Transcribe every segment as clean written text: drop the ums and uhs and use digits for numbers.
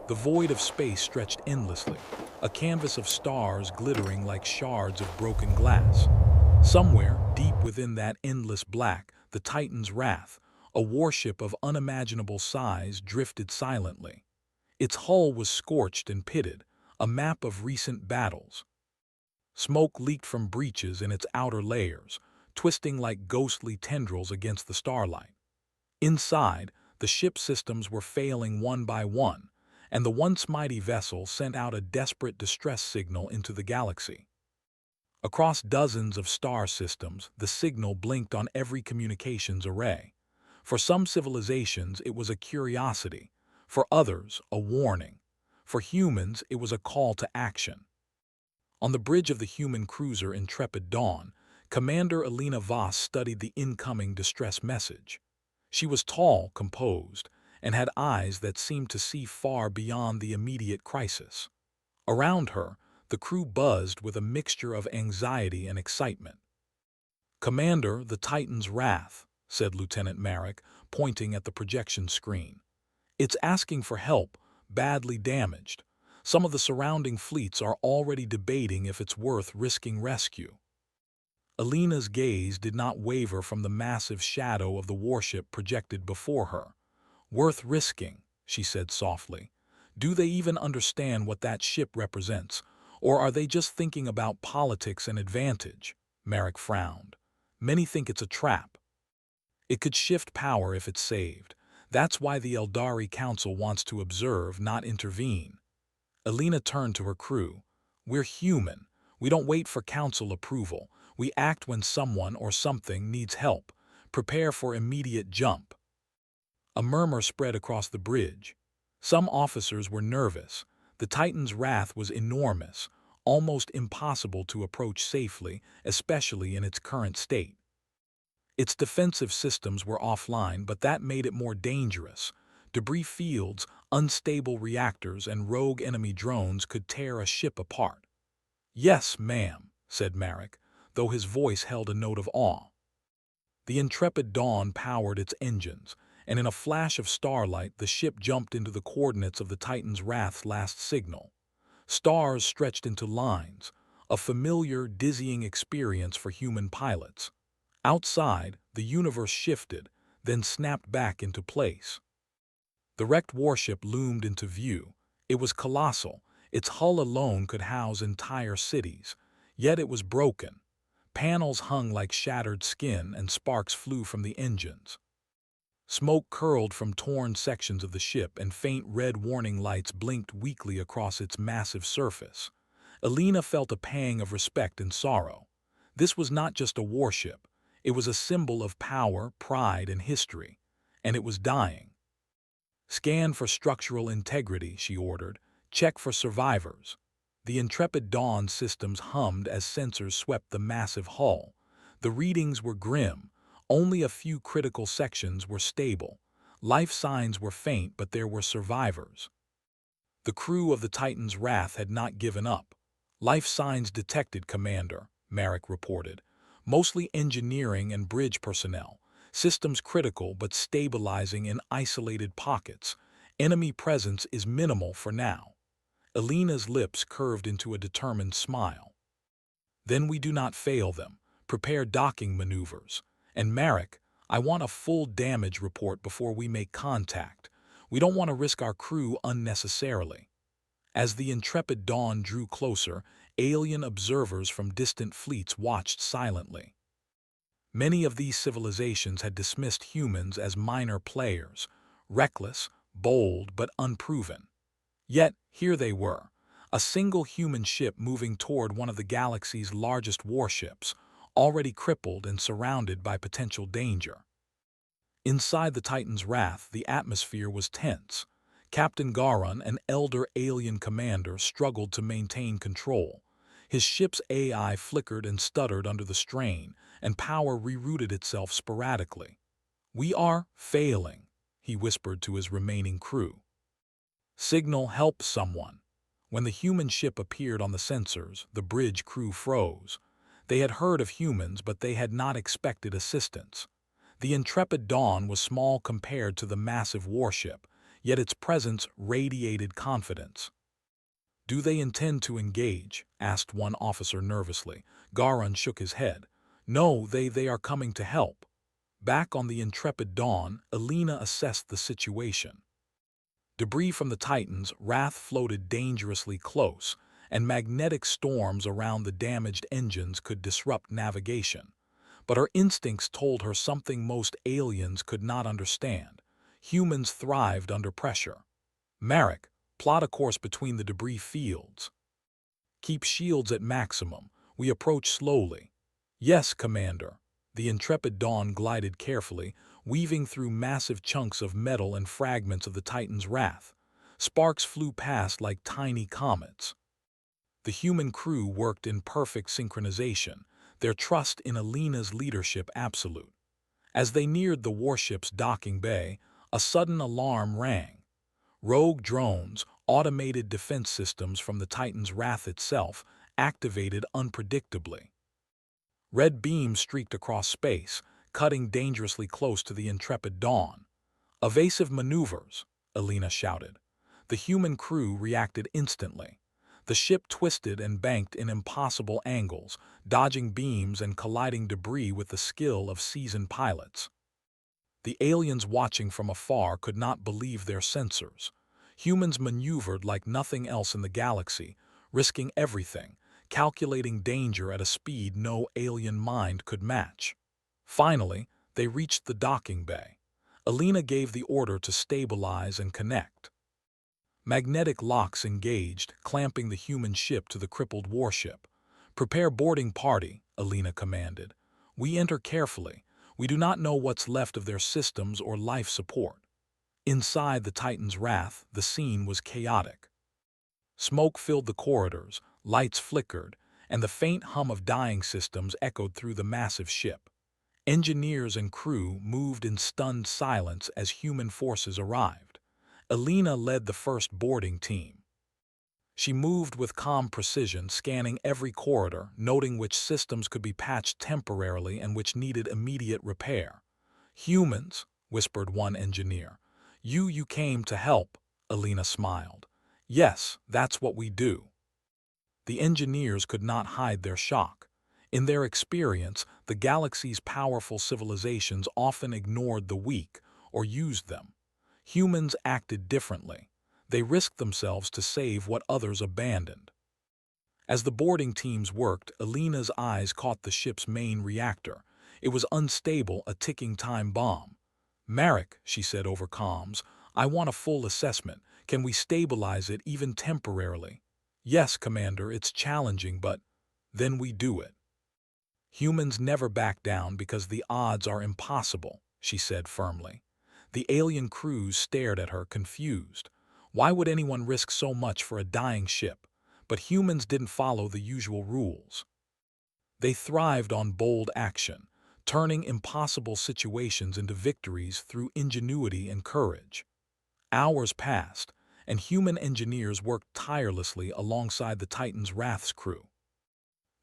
The void of space stretched endlessly, a canvas of stars glittering like shards of broken glass. Somewhere, deep within that endless black, the Titan's wrath, a warship of unimaginable size, drifted silently. Its hull was scorched and pitted, a map of recent battles. Smoke leaked from breaches in its outer layers, twisting like ghostly tendrils against the starlight. Inside, the ship systems were failing one by one, and the once mighty vessel sent out a desperate distress signal into the galaxy. Across dozens of star systems, the signal blinked on every communications array. For some civilizations, it was a curiosity. For others, a warning. For humans, it was a call to action. On the bridge of the human cruiser Intrepid Dawn, Commander Elena Voss studied the incoming distress message. She was tall, composed, and had eyes that seemed to see far beyond the immediate crisis. Around her, the crew buzzed with a mixture of anxiety and excitement. "Commander, the Titan's wrath," said Lieutenant Marek, pointing at the projection screen. "It's asking for help, badly damaged. Some of the surrounding fleets are already debating if it's worth risking rescue." Elena's gaze did not waver from the massive shadow of the warship projected before her. "Worth risking," she said softly. "Do they even understand what that ship represents, or are they just thinking about politics and advantage?" Marek frowned. "Many think it's a trap. It could shift power if it's saved. That's why the Eldari Council wants to observe, not intervene." Elena turned to her crew. "We're human. We don't wait for council approval. We act when someone or something needs help. Prepare for immediate jump." A murmur spread across the bridge. Some officers were nervous. The Titan's wrath was enormous, almost impossible to approach safely, especially in its current state. Its defensive systems were offline, but that made it more dangerous. Debris fields, unstable reactors, and rogue enemy drones could tear a ship apart. "Yes, ma'am," said Marek, though his voice held a note of awe. The Intrepid Dawn powered its engines, and in a flash of starlight the ship jumped into the coordinates of the Titan's wrath's last signal. Stars stretched into lines, a familiar, dizzying experience for human pilots. Outside, the universe shifted, then snapped back into place. The wrecked warship loomed into view. It was colossal. Its hull alone could house entire cities. Yet it was broken. Panels hung like shattered skin, and sparks flew from the engines. Smoke curled from torn sections of the ship, and faint red warning lights blinked weakly across its massive surface. Elena felt a pang of respect and sorrow. This was not just a warship. It was a symbol of power, pride, and history. And it was dying. "Scan for structural integrity," she ordered. "Check for survivors." The Intrepid Dawn systems hummed as sensors swept the massive hull. The readings were grim. Only a few critical sections were stable. Life signs were faint, but there were survivors. The crew of the Titan's wrath had not given up. "Life signs detected, Commander," Marek reported. "Mostly engineering and bridge personnel. Systems critical but stabilizing in isolated pockets. Enemy presence is minimal for now." Elena's lips curved into a determined smile. "Then we do not fail them. Prepare docking maneuvers. And Marek, I want a full damage report before we make contact. We don't want to risk our crew unnecessarily." As the Intrepid Dawn drew closer, alien observers from distant fleets watched silently. Many of these civilizations had dismissed humans as minor players, reckless, bold, but unproven. Yet, here they were, a single human ship moving toward one of the galaxy's largest warships, already crippled and surrounded by potential danger. Inside the Titan's wrath, the atmosphere was tense. Captain Garan, an elder alien commander, struggled to maintain control. His ship's AI flickered and stuttered under the strain, and power rerouted itself sporadically. "We are failing," he whispered to his remaining crew. "Signal help someone." When the human ship appeared on the sensors, the bridge crew froze. They had heard of humans, but they had not expected assistance. The Intrepid Dawn was small compared to the massive warship, yet its presence radiated confidence. "Do they intend to engage?" asked one officer nervously. Garan shook his head. "No, they are coming to help." Back on the intrepid Dawn, Alina assessed the situation. Debris from the Titan's Wrath floated dangerously close, and magnetic storms around the damaged engines could disrupt navigation. But her instincts told her something most aliens could not understand. Humans thrived under pressure. "Marek, plot a course between the debris fields. Keep shields at maximum. We approach slowly." "Yes, Commander." The intrepid Dawn glided carefully, weaving through massive chunks of metal and fragments of the Titan's Wrath. Sparks flew past like tiny comets. The human crew worked in perfect synchronization, their trust in Alina's leadership absolute. As they neared the warship's docking bay, a sudden alarm rang. Rogue drones, automated defense systems from the Titan's Wrath itself, activated unpredictably. Red beams streaked across space, cutting dangerously close to the intrepid Dawn. "Evasive maneuvers," Alina shouted. The human crew reacted instantly. The ship twisted and banked in impossible angles, dodging beams and colliding debris with the skill of seasoned pilots. The aliens watching from afar could not believe their sensors. Humans maneuvered like nothing else in the galaxy, risking everything, calculating danger at a speed no alien mind could match. Finally, they reached the docking bay. Alina gave the order to stabilize and connect. Magnetic locks engaged, clamping the human ship to the crippled warship. "Prepare boarding party," Alina commanded. "We enter carefully. We do not know what's left of their systems or life support." Inside the Titan's Wrath, the scene was chaotic. Smoke filled the corridors, lights flickered, and the faint hum of dying systems echoed through the massive ship. Engineers and crew moved in stunned silence as human forces arrived. Alina led the first boarding team. She moved with calm precision, scanning every corridor, noting which systems could be patched temporarily and which needed immediate repair. "Humans," whispered one engineer. You came to help," Alina smiled. "Yes, that's what we do." The engineers could not hide their shock. In their experience, the galaxy's powerful civilizations often ignored the weak or used them. Humans acted differently. They risked themselves to save what others abandoned. As the boarding teams worked, Alina's eyes caught the ship's main reactor. It was unstable, a ticking time bomb. "Marek," she said over comms, "I want a full assessment. Can we stabilize it even temporarily?" "Yes, Commander, it's challenging, but..." "Then we do it." "Humans never back down because the odds are impossible," she said firmly. The alien crews stared at her, confused. Why would anyone risk so much for a dying ship? But humans didn't follow the usual rules. They thrived on bold action, turning impossible situations into victories through ingenuity and courage. Hours passed, and human engineers worked tirelessly alongside the Titan's Wrath's crew.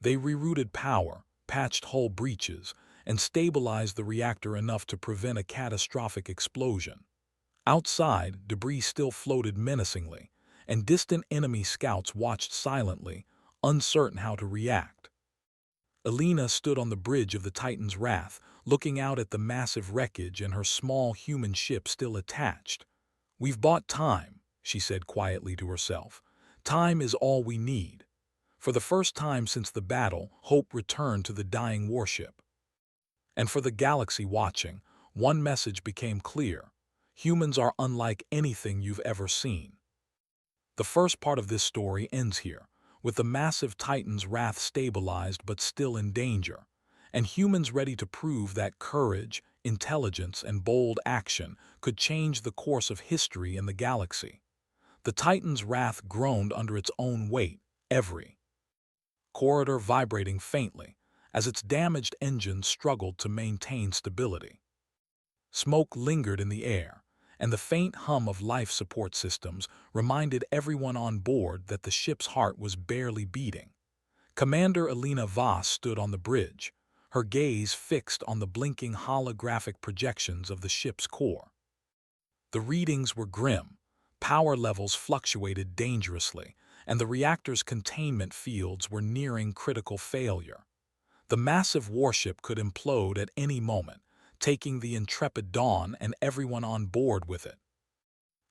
They rerouted power, patched hull breaches, and stabilized the reactor enough to prevent a catastrophic explosion. Outside, debris still floated menacingly, and distant enemy scouts watched silently, uncertain how to react. Alina stood on the bridge of the Titan's Wrath, looking out at the massive wreckage and her small human ship still attached. "We've bought time," she said quietly to herself. "Time is all we need." For the first time since the battle, hope returned to the dying warship. And for the galaxy watching, one message became clear. Humans are unlike anything you've ever seen. The first part of this story ends here, with the massive Titan's Wrath stabilized but still in danger, and humans ready to prove that courage, intelligence, and bold action could change the course of history in the galaxy. The Titan's Wrath groaned under its own weight, every corridor vibrating faintly, as its damaged engines struggled to maintain stability. Smoke lingered in the air, and the faint hum of life support systems reminded everyone on board that the ship's heart was barely beating. Commander Alina Voss stood on the bridge, her gaze fixed on the blinking holographic projections of the ship's core. The readings were grim. Power levels fluctuated dangerously, and the reactor's containment fields were nearing critical failure. The massive warship could implode at any moment, taking the intrepid Dawn and everyone on board with it.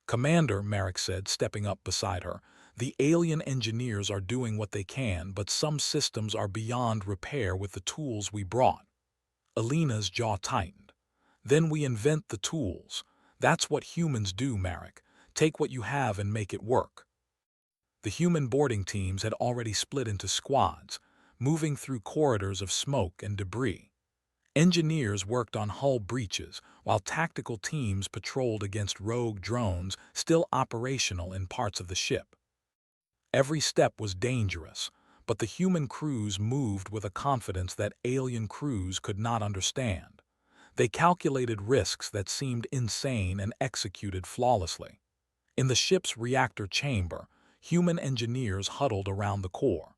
"Commander," Marek said, stepping up beside her, "the alien engineers are doing what they can, but some systems are beyond repair with the tools we brought." Alina's jaw tightened. "Then we invent the tools. That's what humans do, Marek. Take what you have and make it work." The human boarding teams had already split into squads, moving through corridors of smoke and debris. Engineers worked on hull breaches, while tactical teams patrolled against rogue drones still operational in parts of the ship. Every step was dangerous, but the human crews moved with a confidence that alien crews could not understand. They calculated risks that seemed insane and executed flawlessly. In the ship's reactor chamber, human engineers huddled around the core.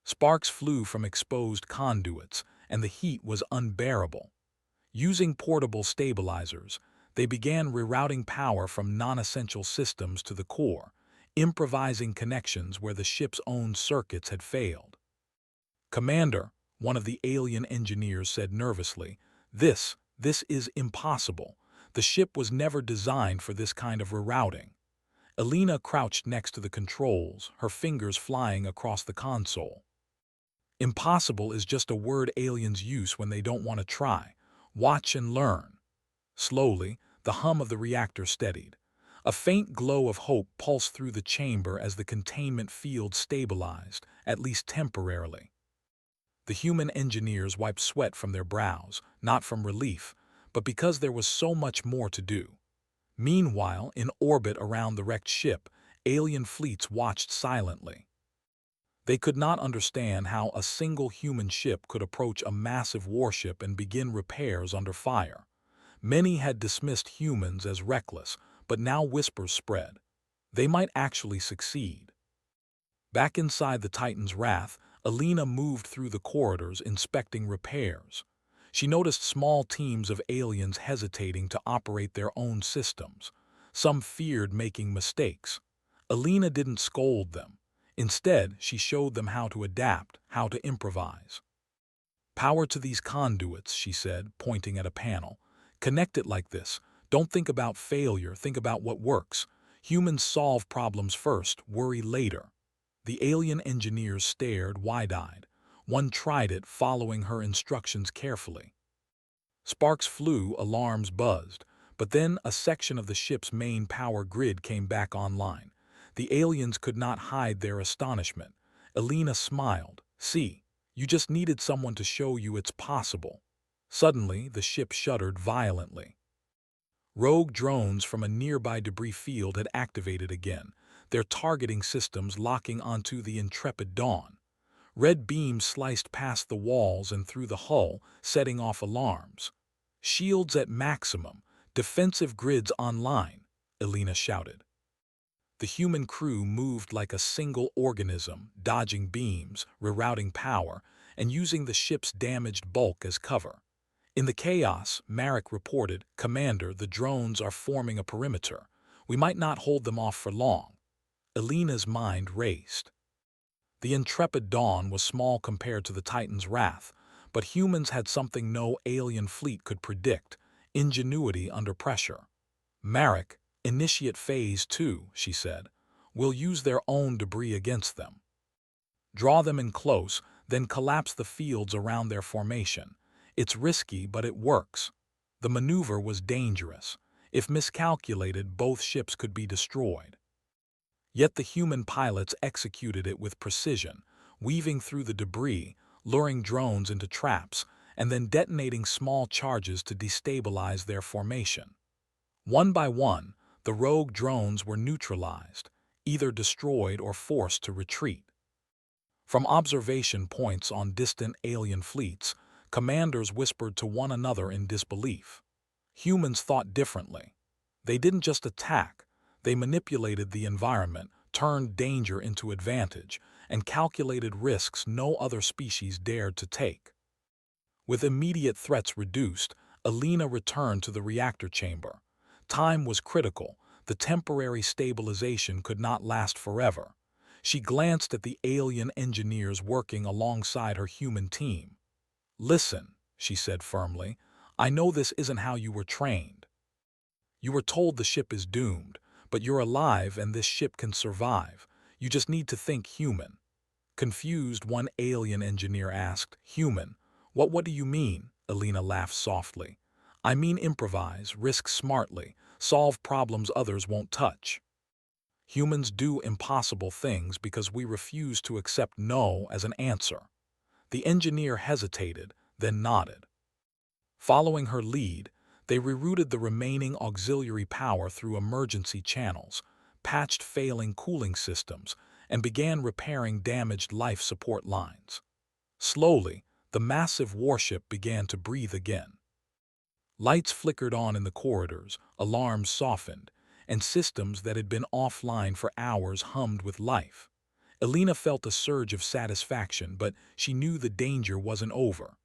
Sparks flew from exposed conduits, and the heat was unbearable. Using portable stabilizers, they began rerouting power from non-essential systems to the core, improvising connections where the ship's own circuits had failed. "Commander," one of the alien engineers said nervously, this is impossible. The ship was never designed for this kind of rerouting." Alina crouched next to the controls, her fingers flying across the console. "Impossible is just a word aliens use when they don't want to try. Watch and learn." Slowly, the hum of the reactor steadied. A faint glow of hope pulsed through the chamber as the containment field stabilized, at least temporarily. The human engineers wiped sweat from their brows, not from relief, but because there was so much more to do. Meanwhile, in orbit around the wrecked ship, alien fleets watched silently. They could not understand how a single human ship could approach a massive warship and begin repairs under fire. Many had dismissed humans as reckless, but now whispers spread. They might actually succeed. Back inside the Titan's wrath, Alina moved through the corridors inspecting repairs. She noticed small teams of aliens hesitating to operate their own systems. Some feared making mistakes. Alina didn't scold them. Instead, she showed them how to adapt, how to improvise. "Power to these conduits," she said, pointing at a panel. "Connect it like this. Don't think about failure, think about what works. Humans solve problems first, worry later." The alien engineers stared wide-eyed. One tried it, following her instructions carefully. Sparks flew, alarms buzzed, but then a section of the ship's main power grid came back online. The aliens could not hide their astonishment. Alina smiled. "See, you just needed someone to show you it's possible." Suddenly, the ship shuddered violently. Rogue drones from a nearby debris field had activated again, their targeting systems locking onto the intrepid Dawn. Red beams sliced past the walls and through the hull, setting off alarms. "Shields at maximum, defensive grids online," Alina shouted. The human crew moved like a single organism, dodging beams, rerouting power, and using the ship's damaged bulk as cover. In the chaos, Marek reported, "Commander, the drones are forming a perimeter. We might not hold them off for long." Alina's mind raced. The intrepid Dawn was small compared to the Titan's wrath, but humans had something no alien fleet could predict: ingenuity under pressure. "Marek, initiate phase 2, she said. "We'll use their own debris against them. Draw them in close, then collapse the fields around their formation. It's risky, but it works." The maneuver was dangerous. If miscalculated, both ships could be destroyed. Yet the human pilots executed it with precision, weaving through the debris, luring drones into traps, and then detonating small charges to destabilize their formation. One by one, the rogue drones were neutralized, either destroyed or forced to retreat. From observation points on distant alien fleets, commanders whispered to one another in disbelief. Humans thought differently. They didn't just attack, they manipulated the environment, turned danger into advantage, and calculated risks no other species dared to take. With immediate threats reduced, Alina returned to the reactor chamber. Time was critical. The temporary stabilization could not last forever. She glanced at the alien engineers working alongside her human team. "Listen," she said firmly, "I know this isn't how you were trained. You were told the ship is doomed, but you're alive and this ship can survive. You just need to think human." Confused, one alien engineer asked, "Human? What do you mean?" Alina laughed softly. "I mean improvise, risk smartly, solve problems others won't touch. Humans do impossible things because we refuse to accept no as an answer." The engineer hesitated, then nodded. Following her lead, they rerouted the remaining auxiliary power through emergency channels, patched failing cooling systems, and began repairing damaged life support lines. Slowly, the massive warship began to breathe again. Lights flickered on in the corridors, alarms softened, and systems that had been offline for hours hummed with life. Alina felt a surge of satisfaction, but she knew the danger wasn't over.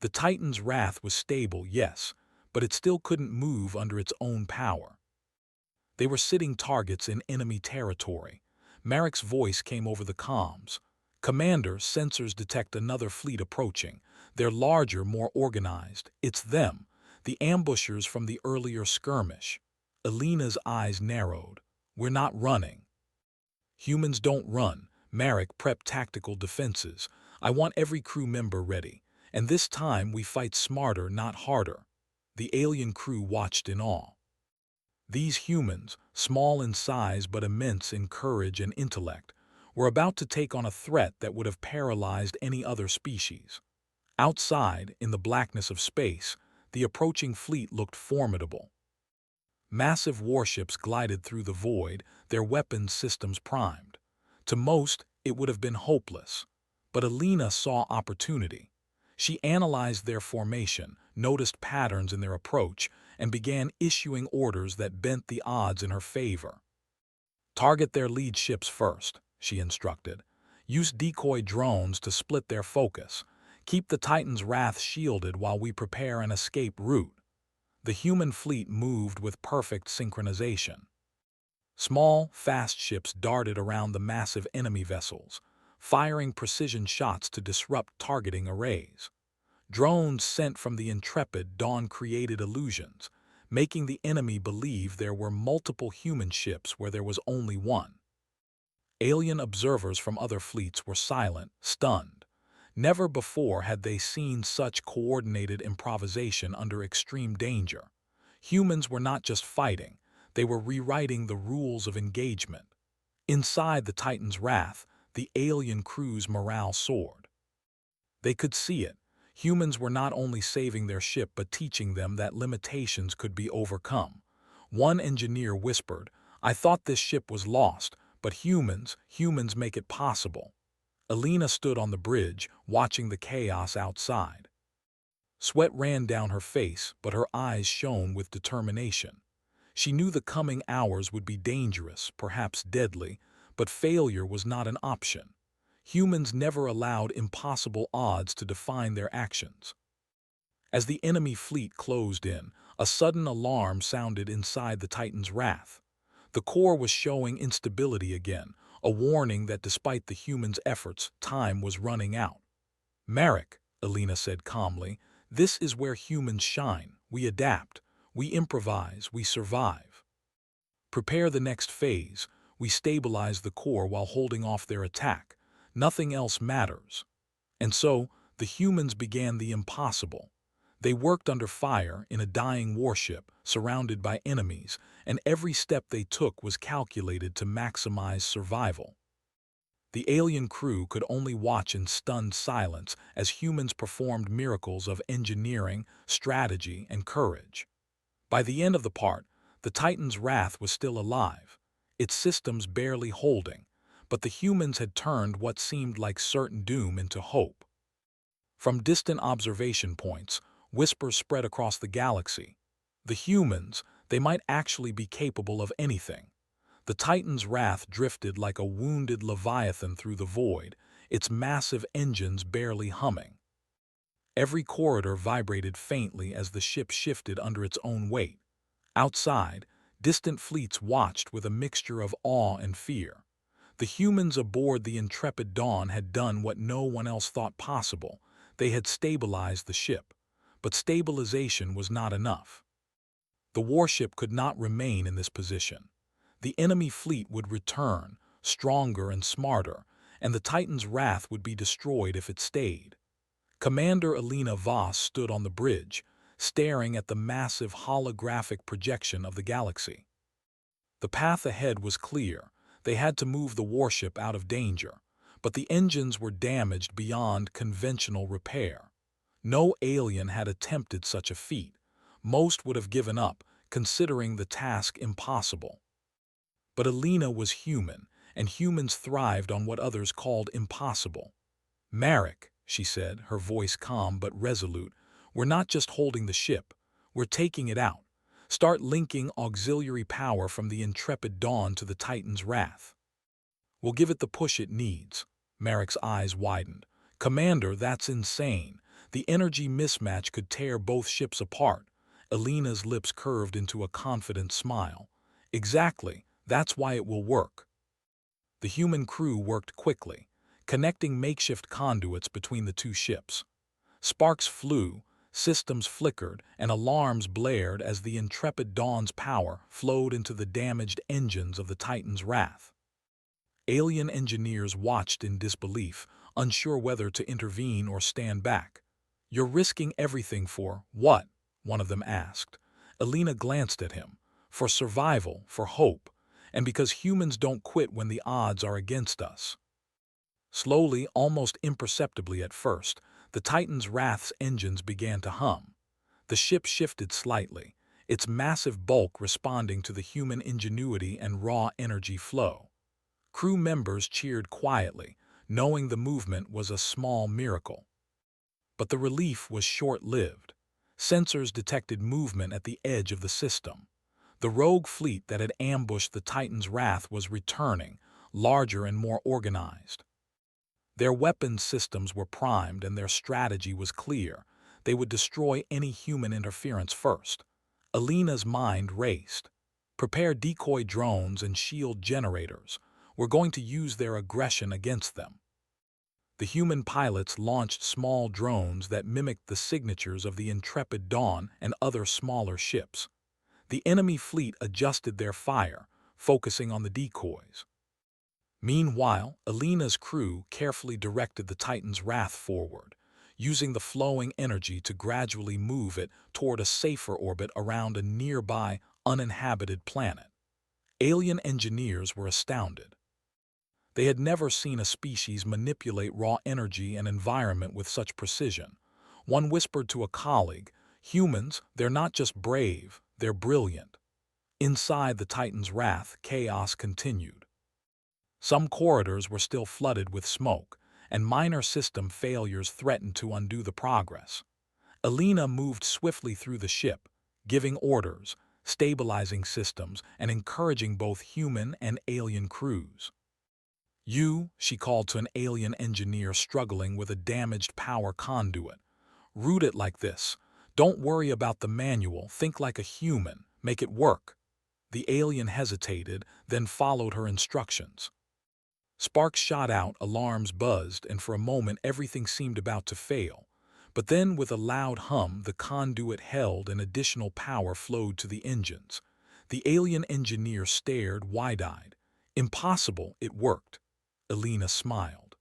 The Titan's wrath was stable, yes, but it still couldn't move under its own power. They were sitting targets in enemy territory. Marek's voice came over the comms. "Commander, sensors detect another fleet approaching. They're larger, more organized. It's them, the ambushers from the earlier skirmish." Alina's eyes narrowed. "We're not running." "Humans don't run." Marek prepped tactical defenses. "I want every crew member ready. And this time we fight smarter, not harder." The alien crew watched in awe. These humans, small in size but immense in courage and intellect, were about to take on a threat that would have paralyzed any other species. Outside, in the blackness of space, the approaching fleet looked formidable. Massive warships glided through the void, their weapons systems primed. To most, it would have been hopeless. But Alina saw opportunity. She analyzed their formation, noticed patterns in their approach, and began issuing orders that bent the odds in her favor. "Target their lead ships first," she instructed. "Use decoy drones to split their focus. Keep the Titan's wrath shielded while we prepare an escape route." The human fleet moved with perfect synchronization. Small, fast ships darted around the massive enemy vessels, firing precision shots to disrupt targeting arrays. Drones sent from the Intrepid Dawn created illusions, making the enemy believe there were multiple human ships where there was only one. Alien observers from other fleets were silent, stunned. Never before had they seen such coordinated improvisation under extreme danger. Humans were not just fighting, they were rewriting the rules of engagement. Inside the Titan's wrath, the alien crew's morale soared. They could see it. Humans were not only saving their ship but teaching them that limitations could be overcome. One engineer whispered, "I thought this ship was lost, but humans make it possible." Alina stood on the bridge, watching the chaos outside. Sweat ran down her face, but her eyes shone with determination. She knew the coming hours would be dangerous, perhaps deadly, but failure was not an option. Humans never allowed impossible odds to define their actions. As the enemy fleet closed in, a sudden alarm sounded inside the Titan's wrath. The core was showing instability again, a warning that despite the humans' efforts, time was running out. "Marek," Alina said calmly, "this is where humans shine. We adapt, we improvise, we survive. Prepare the next phase. We stabilize the core while holding off their attack. Nothing else matters." And so, the humans began the impossible. They worked under fire in a dying warship, surrounded by enemies, and every step they took was calculated to maximize survival. The alien crew could only watch in stunned silence as humans performed miracles of engineering, strategy, and courage. By the end of the part, the Titan's wrath was still alive, its systems barely holding, but the humans had turned what seemed like certain doom into hope. From distant observation points, whispers spread across the galaxy. The humans, they might actually be capable of anything. The Titan's wrath drifted like a wounded leviathan through the void, its massive engines barely humming. Every corridor vibrated faintly as the ship shifted under its own weight. Outside, distant fleets watched with a mixture of awe and fear. The humans aboard the intrepid Dawn had done what no one else thought possible. They had stabilized the ship. But stabilization was not enough. The warship could not remain in this position. The enemy fleet would return, stronger and smarter, and the Titan's wrath would be destroyed if it stayed. Commander Alina Voss stood on the bridge, staring at the massive holographic projection of the galaxy. The path ahead was clear. They had to move the warship out of danger, but the engines were damaged beyond conventional repair. No alien had attempted such a feat. Most would have given up, considering the task impossible. But Alina was human, and humans thrived on what others called impossible. "Marek," she said, her voice calm but resolute, "we're not just holding the ship, we're taking it out. Start linking auxiliary power from the intrepid Dawn to the Titan's wrath. We'll give it the push it needs." Marek's eyes widened. "Commander, that's insane. The energy mismatch could tear both ships apart." Alina's lips curved into a confident smile. "Exactly, that's why it will work." The human crew worked quickly, connecting makeshift conduits between the two ships. Sparks flew, systems flickered, and alarms blared as the intrepid Dawn's power flowed into the damaged engines of the Titan's wrath. Alien engineers watched in disbelief, unsure whether to intervene or stand back. "You're risking everything for what?" one of them asked. Alina glanced at him. "For survival, for hope, and because humans don't quit when the odds are against us." Slowly, almost imperceptibly at first, the Titan's wrath's engines began to hum. The ship shifted slightly, its massive bulk responding to the human ingenuity and raw energy flow. Crew members cheered quietly, knowing the movement was a small miracle. But the relief was short-lived. Sensors detected movement at the edge of the system. The rogue fleet that had ambushed the Titan's wrath was returning, larger and more organized. Their weapons systems were primed and their strategy was clear. They would destroy any human interference first. Alina's mind raced. "Prepare decoy drones and shield generators. We're going to use their aggression against them." The human pilots launched small drones that mimicked the signatures of the intrepid Dawn and other smaller ships. The enemy fleet adjusted their fire, focusing on the decoys. Meanwhile, Alina's crew carefully directed the Titan's wrath forward, using the flowing energy to gradually move it toward a safer orbit around a nearby, uninhabited planet. Alien engineers were astounded. They had never seen a species manipulate raw energy and environment with such precision. One whispered to a colleague, "Humans, they're not just brave, they're brilliant." Inside the Titan's wrath, chaos continued. Some corridors were still flooded with smoke, and minor system failures threatened to undo the progress. Alina moved swiftly through the ship, giving orders, stabilizing systems, and encouraging both human and alien crews. "You," she called to an alien engineer struggling with a damaged power conduit. "Route it like this. Don't worry about the manual, think like a human, make it work." The alien hesitated, then followed her instructions. Sparks shot out, alarms buzzed, and for a moment everything seemed about to fail. But then, with a loud hum, the conduit held and additional power flowed to the engines. The alien engineer stared wide-eyed. "Impossible, it worked." Alina smiled.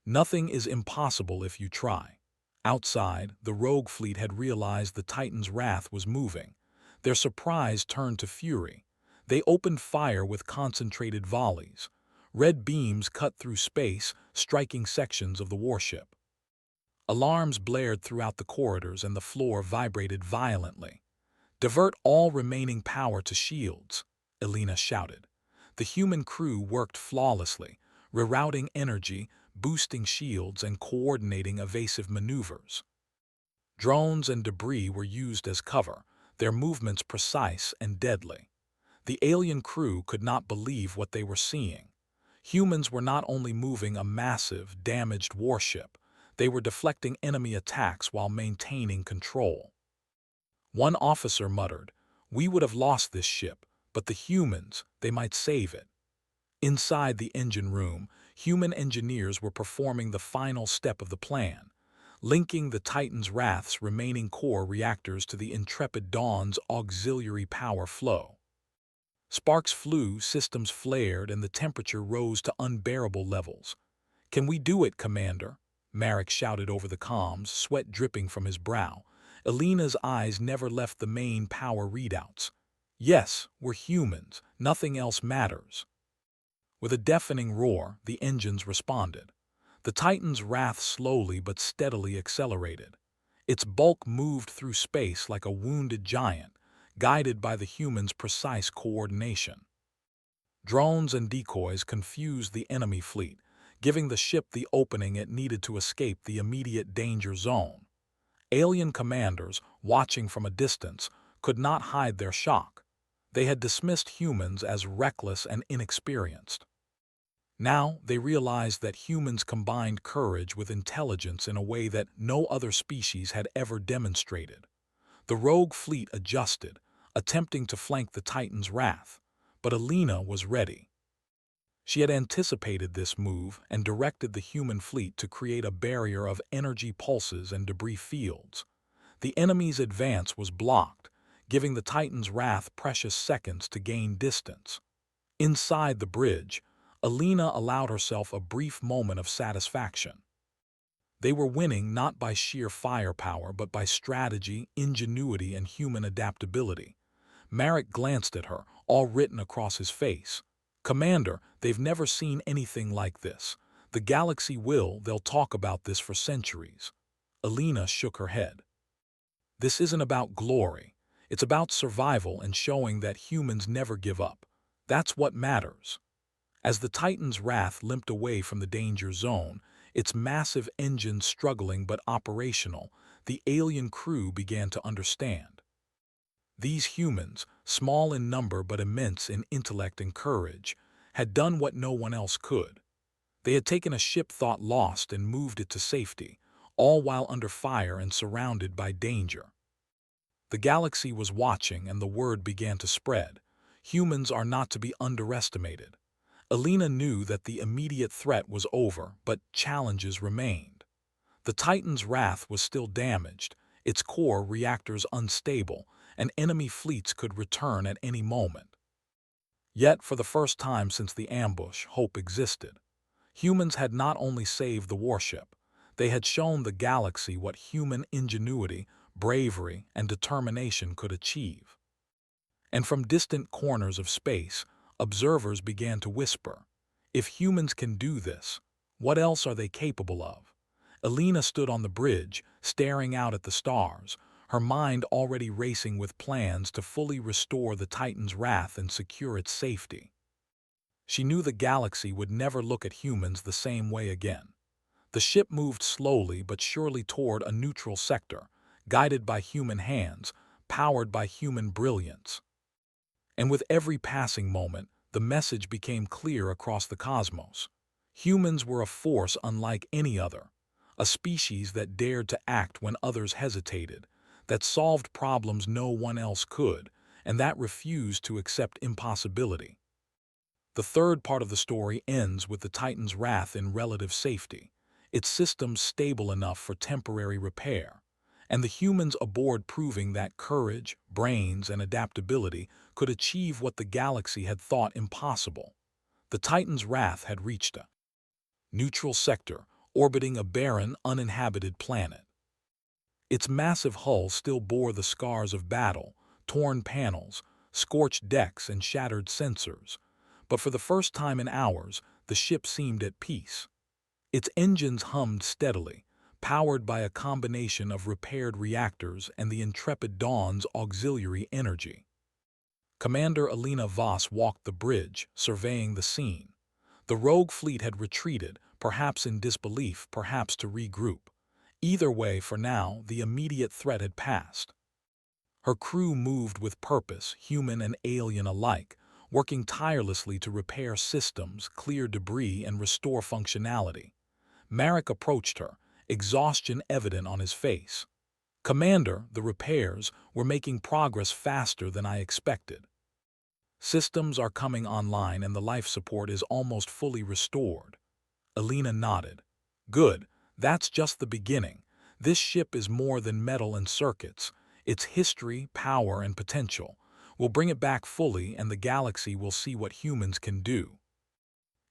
"Nothing is impossible if you try." Outside, the rogue fleet had realized the Titan's wrath was moving. Their surprise turned to fury. They opened fire with concentrated volleys. Red beams cut through space, striking sections of the warship. Alarms blared throughout the corridors and the floor vibrated violently. "Divert all remaining power to shields," Alina shouted. The human crew worked flawlessly, rerouting energy, boosting shields, and coordinating evasive maneuvers. Drones and debris were used as cover, their movements precise and deadly. The alien crew could not believe what they were seeing. Humans were not only moving a massive, damaged warship, they were deflecting enemy attacks while maintaining control. One officer muttered, We would have lost this ship, but the humans, they might save it. Inside the engine room, human engineers were performing the final step of the plan, linking the Titan's Wrath's remaining core reactors to the Intrepid Dawn's auxiliary power flow. Sparks flew, systems flared, and the temperature rose to unbearable levels. "Can we do it, Commander?" Marek shouted over the comms, sweat dripping from his brow. Elena's eyes never left the main power readouts. "Yes, we're humans. Nothing else matters." With a deafening roar, the engines responded. The Titan's Wrath slowly but steadily accelerated. Its bulk moved through space like a wounded giant, guided by the humans' precise coordination. Drones and decoys confused the enemy fleet, giving the ship the opening it needed to escape the immediate danger zone. Alien commanders, watching from a distance, could not hide their shock. They had dismissed humans as reckless and inexperienced. Now they realized that humans combined courage with intelligence in a way that no other species had ever demonstrated. The rogue fleet adjusted, attempting to flank the Titan's Wrath, but Elena was ready. She had anticipated this move and directed the human fleet to create a barrier of energy pulses and debris fields. The enemy's advance was blocked, giving the Titan's Wrath precious seconds to gain distance. Inside the bridge, Elena allowed herself a brief moment of satisfaction. They were winning not by sheer firepower, but by strategy, ingenuity, and human adaptability. Marek glanced at her, all written across his face. "Commander, they've never seen anything like this. The galaxy they'll talk about this for centuries." Elena shook her head. "This isn't about glory. It's about survival and showing that humans never give up. That's what matters." As the Titan's Wrath limped away from the danger zone, its massive engines struggling but operational, the alien crew began to understand. These humans, small in number but immense in intellect and courage, had done what no one else could. They had taken a ship thought lost and moved it to safety, all while under fire and surrounded by danger. The galaxy was watching, and the word began to spread. Humans are not to be underestimated. Elena knew that the immediate threat was over, but challenges remained. The Titan's Wrath was still damaged, its core reactors unstable, and enemy fleets could return at any moment. Yet, for the first time since the ambush, hope existed. Humans had not only saved the warship, they had shown the galaxy what human ingenuity, bravery, and determination could achieve. And from distant corners of space, observers began to whisper, "If humans can do this, what else are they capable of?" Elena stood on the bridge, staring out at the stars, her mind already racing with plans to fully restore the Titan's Wrath and secure its safety. She knew the galaxy would never look at humans the same way again. The ship moved slowly but surely toward a neutral sector, guided by human hands, powered by human brilliance. And with every passing moment, the message became clear across the cosmos. Humans were a force unlike any other, a species that dared to act when others hesitated, that solved problems no one else could, and that refused to accept impossibility. The third part of the story ends with the Titan's Wrath in relative safety, its systems stable enough for temporary repair, and the humans aboard proving that courage, brains, and adaptability could achieve what the galaxy had thought impossible. The Titan's Wrath had reached a neutral sector, orbiting a barren, uninhabited planet. Its massive hull still bore the scars of battle, torn panels, scorched decks, and shattered sensors, but for the first time in hours, the ship seemed at peace. Its engines hummed steadily, powered by a combination of repaired reactors and the Intrepid Dawn's auxiliary energy. Commander Elena Voss walked the bridge, surveying the scene. The rogue fleet had retreated, perhaps in disbelief, perhaps to regroup. Either way, for now, the immediate threat had passed. Her crew moved with purpose, human and alien alike, working tirelessly to repair systems, clear debris, and restore functionality. Marek approached her, exhaustion evident on his face. Commander, the repairs were making progress faster than I expected. Systems are coming online and the life support is almost fully restored. Alina nodded. Good, that's just the beginning. This ship is more than metal and circuits. It's history, power, and potential. We'll bring it back fully and the galaxy will see what humans can do.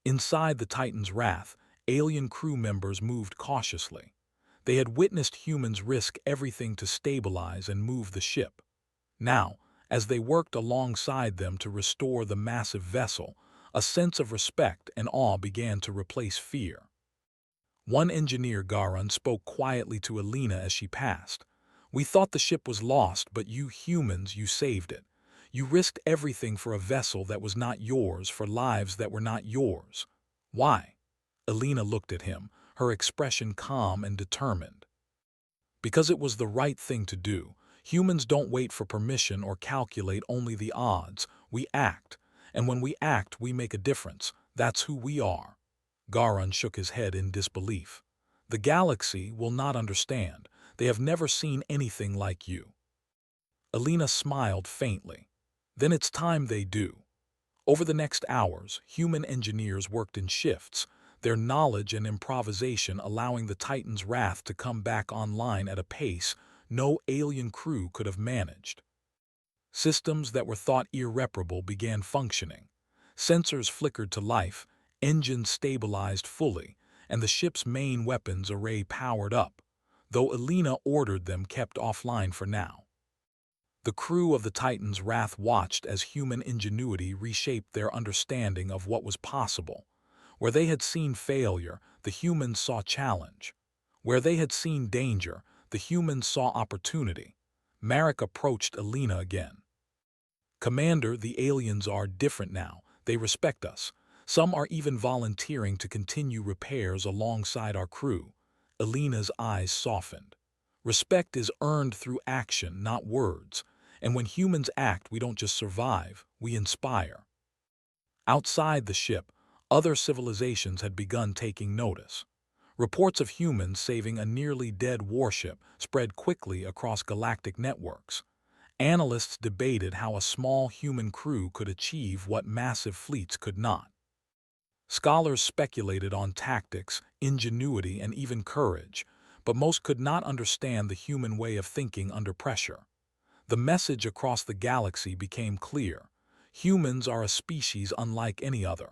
Inside the Titan's Wrath, alien crew members moved cautiously. They had witnessed humans risk everything to stabilize and move the ship. Now, as they worked alongside them to restore the massive vessel, a sense of respect and awe began to replace fear. One engineer, Garan, spoke quietly to Alina as she passed. We thought the ship was lost, but you humans, you saved it. You risked everything for a vessel that was not yours, for lives that were not yours. Why? Alina looked at him, her expression calm and determined. Because it was the right thing to do. Humans don't wait for permission or calculate only the odds. We act. And when we act, we make a difference. That's who we are. Garan shook his head in disbelief. The galaxy will not understand. They have never seen anything like you. Alina smiled faintly. Then it's time they do. Over the next hours, human engineers worked in shifts, their knowledge and improvisation allowing the Titan's Wrath to come back online at a pace no alien crew could have managed. Systems that were thought irreparable began functioning. Sensors flickered to life, engines stabilized fully, and the ship's main weapons array powered up, though Alina ordered them kept offline for now. The crew of the Titan's Wrath watched as human ingenuity reshaped their understanding of what was possible. Where they had seen failure, the humans saw challenge. Where they had seen danger, the humans saw opportunity. Marek approached Alina again. Commander, the aliens are different now. They respect us. Some are even volunteering to continue repairs alongside our crew. Alina's eyes softened. Respect is earned through action, not words. And when humans act, we don't just survive, we inspire. Outside the ship, other civilizations had begun taking notice. Reports of humans saving a nearly dead warship spread quickly across galactic networks. Analysts debated how a small human crew could achieve what massive fleets could not. Scholars speculated on tactics, ingenuity, and even courage, but most could not understand the human way of thinking under pressure. The message across the galaxy became clear. Humans are a species unlike any other.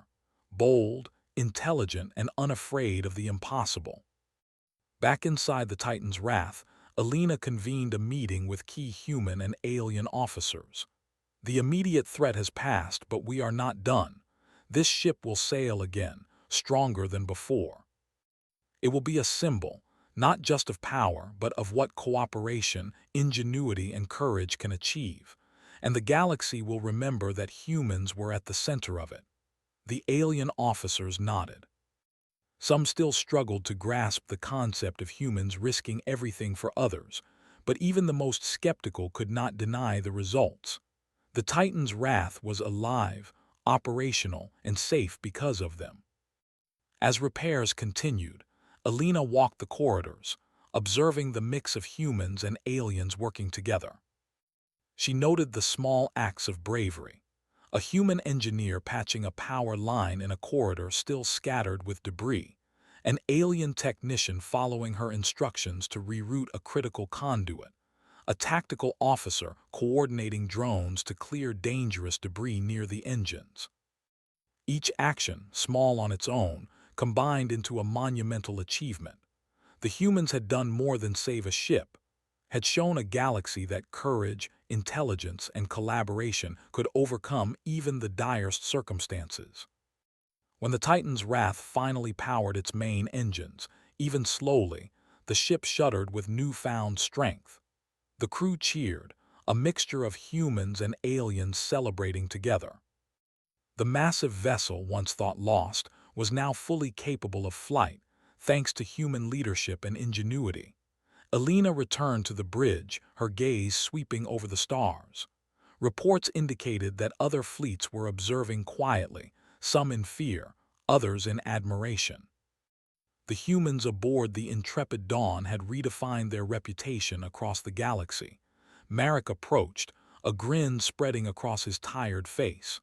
Bold, intelligent, and unafraid of the impossible. Back inside the Titan's Wrath, Alina convened a meeting with key human and alien officers. The immediate threat has passed, but we are not done. This ship will sail again, stronger than before. It will be a symbol, not just of power, but of what cooperation, ingenuity, and courage can achieve. And the galaxy will remember that humans were at the center of it. The alien officers nodded. Some still struggled to grasp the concept of humans risking everything for others, but even the most skeptical could not deny the results. The Titan's Wrath was alive, operational, and safe because of them. As repairs continued, Alina walked the corridors, observing the mix of humans and aliens working together. She noted the small acts of bravery. A human engineer patching a power line in a corridor still scattered with debris, an alien technician following her instructions to reroute a critical conduit, a tactical officer coordinating drones to clear dangerous debris near the engines. Each action, small on its own, combined into a monumental achievement. The humans had done more than save a ship, had shown a galaxy that courage, intelligence, and collaboration could overcome even the direst circumstances. When the Titan's Wrath finally powered its main engines, even slowly, the ship shuddered with newfound strength. The crew cheered, a mixture of humans and aliens celebrating together. The massive vessel, once thought lost, was now fully capable of flight, thanks to human leadership and ingenuity. Alina returned to the bridge, her gaze sweeping over the stars. Reports indicated that other fleets were observing quietly, some in fear, others in admiration. The humans aboard the intrepid Dawn had redefined their reputation across the galaxy. Marek approached, a grin spreading across his tired face.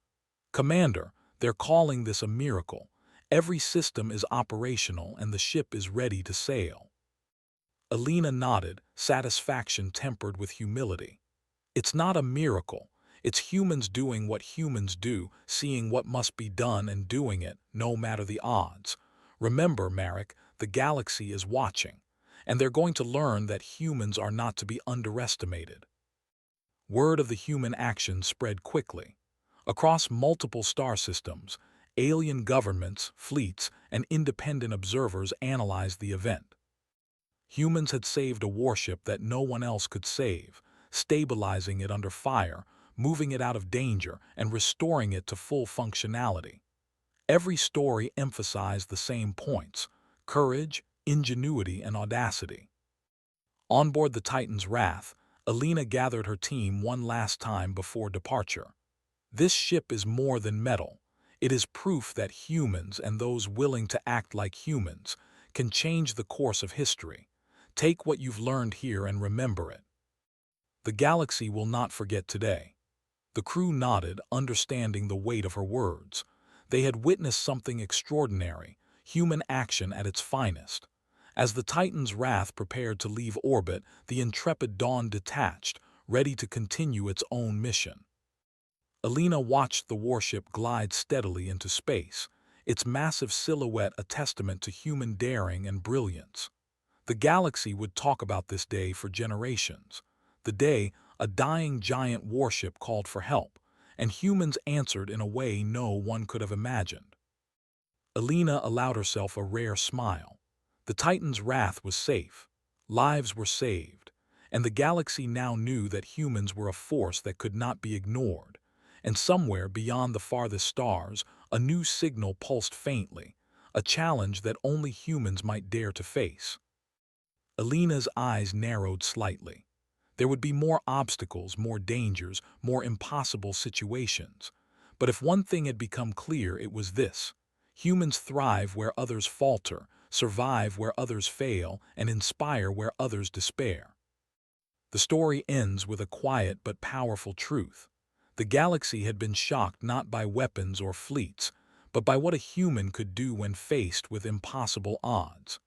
"Commander, they're calling this a miracle. Every system is operational and the ship is ready to sail." Alina nodded, satisfaction tempered with humility. "It's not a miracle. It's humans doing what humans do, seeing what must be done and doing it, no matter the odds. Remember, Marek, the galaxy is watching, and they're going to learn that humans are not to be underestimated." Word of the human action spread quickly. Across multiple star systems, alien governments, fleets, and independent observers analyzed the event. Humans had saved a warship that no one else could save, stabilizing it under fire, moving it out of danger, and restoring it to full functionality. Every story emphasized the same points: courage, ingenuity, and audacity. On board the Titan's Wrath, Alina gathered her team one last time before departure. "This ship is more than metal. It is proof that humans, and those willing to act like humans, can change the course of history. Take what you've learned here and remember it. The galaxy will not forget today." The crew nodded, understanding the weight of her words. They had witnessed something extraordinary, human action at its finest. As the Titan's Wrath prepared to leave orbit, the intrepid Dawn detached, ready to continue its own mission. Alina watched the warship glide steadily into space, its massive silhouette a testament to human daring and brilliance. The galaxy would talk about this day for generations. The day a dying giant warship called for help, and humans answered in a way no one could have imagined. Alina allowed herself a rare smile. The Titan's Wrath was safe, lives were saved, and the galaxy now knew that humans were a force that could not be ignored. And somewhere beyond the farthest stars, a new signal pulsed faintly, a challenge that only humans might dare to face. Alina's eyes narrowed slightly. There would be more obstacles, more dangers, more impossible situations. But if one thing had become clear, it was this: humans thrive where others falter, survive where others fail, and inspire where others despair. The story ends with a quiet but powerful truth. The galaxy had been shocked not by weapons or fleets, but by what a human could do when faced with impossible odds.